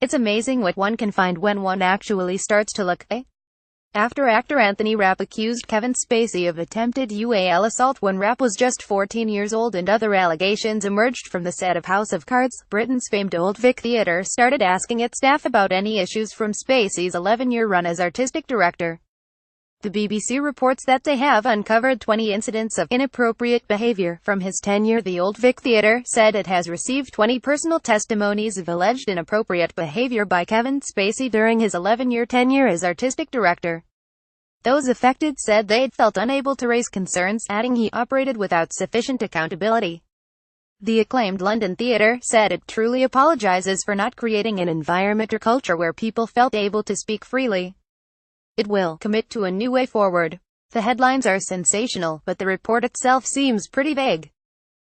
It's amazing what one can find when one actually starts to look. After actor Anthony Rapp accused Kevin Spacey of attempted UAL assault when Rapp was just 14 years old and other allegations emerged from the set of House of Cards, Britain's famed Old Vic Theater started asking its staff about any issues from Spacey's 11-year run as artistic director. The BBC reports that they have uncovered 20 incidents of inappropriate behavior from his tenure. The Old Vic Theater said it has received 20 personal testimonies of alleged inappropriate behavior by Kevin Spacey during his 11-year tenure as artistic director. Those affected said they'd felt unable to raise concerns, adding he operated without sufficient accountability. The acclaimed London theatre said it truly apologizes for not creating an environment or culture where people felt able to speak freely. It will commit to a new way forward. The headlines are sensational, but the report itself seems pretty vague.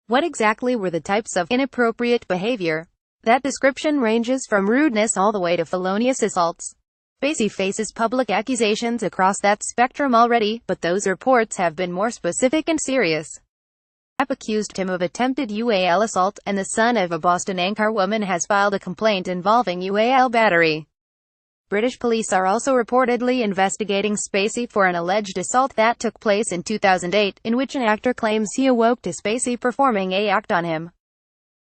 What exactly were the types of inappropriate behavior? That description ranges from rudeness all the way to felonious assaults. Spacey faces public accusations across that spectrum already, but those reports have been more specific and serious. Rapp accused him of attempted UAL assault, and the son of a Boston anchorwoman has filed a complaint involving UAL battery. British police are also reportedly investigating Spacey for an alleged assault that took place in 2008, in which an actor claims he awoke to Spacey performing an act on him.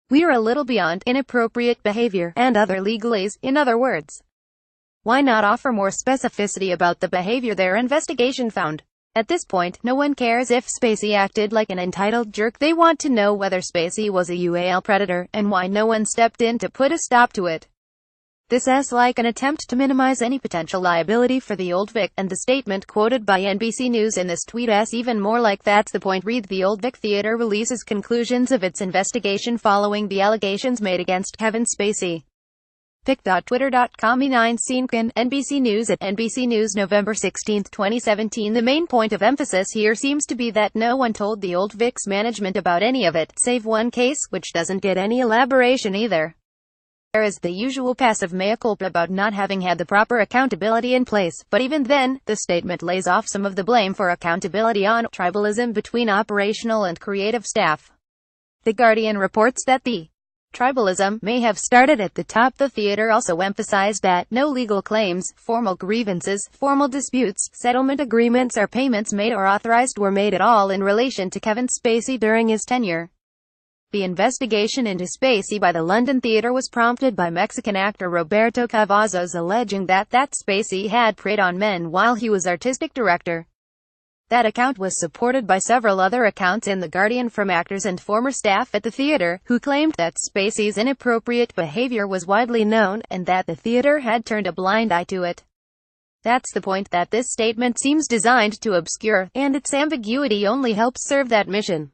We're a little beyond inappropriate behavior and other legalese, in other words. Why not offer more specificity about the behavior their investigation found? At this point, no one cares if Spacey acted like an entitled jerk. They want to know whether Spacey was a UAL predator, and why no one stepped in to put a stop to it. This is like an attempt to minimize any potential liability for the Old Vic, and the statement quoted by NBC News in this tweet is even more like that's the point. Read: the Old Vic Theater releases conclusions of its investigation following the allegations made against Kevin Spacey. Pic.twitter.com/9 Scene NBC News at NBC News November 16, 2017. The main point of emphasis here seems to be that no one told the Old Vic's management about any of it, save one case, which doesn't get any elaboration either. There is the usual passive mea culpa about not having had the proper accountability in place, but even then, the statement lays off some of the blame for accountability on tribalism between operational and creative staff. The Guardian reports that the tribalism may have started at the top. The theater also emphasized that no legal claims, formal grievances, formal disputes, settlement agreements or payments made or authorized were made at all in relation to Kevin Spacey during his tenure. The investigation into Spacey by the London Theatre was prompted by Mexican actor Roberto Cavazos alleging that Spacey had preyed on men while he was artistic director. That account was supported by several other accounts in The Guardian from actors and former staff at the theatre, who claimed that Spacey's inappropriate behavior was widely known, and that the theatre had turned a blind eye to it. That's the point that this statement seems designed to obscure, and its ambiguity only helps serve that mission.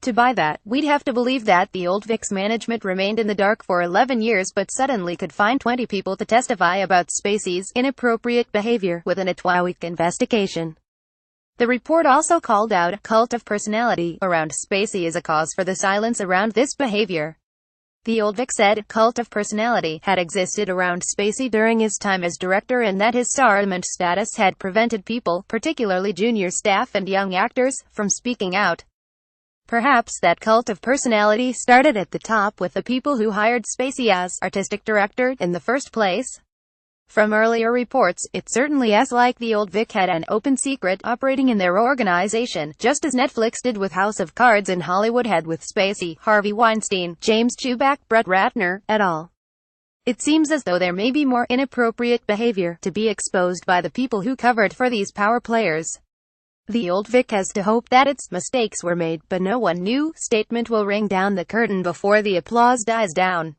To buy that, we'd have to believe that the Old Vic's management remained in the dark for 11 years but suddenly could find 20 people to testify about Spacey's inappropriate behavior within a 12-week investigation. The report also called out a cult of personality around Spacey as a cause for the silence around this behavior. The Old Vic said cult of personality had existed around Spacey during his time as director, and that his starment status had prevented people, particularly junior staff and young actors, from speaking out. Perhaps that cult of personality started at the top with the people who hired Spacey as artistic director in the first place. From earlier reports, it certainly is like the Old Vic had an open secret operating in their organization, just as Netflix did with House of Cards and Hollywood had with Spacey, Harvey Weinstein, James Chubak, Brett Ratner, et al. It seems as though there may be more inappropriate behavior to be exposed by the people who covered for these power players. The Old Vic has to hope that its mistakes were made, but no one new statement will ring down the curtain before the applause dies down.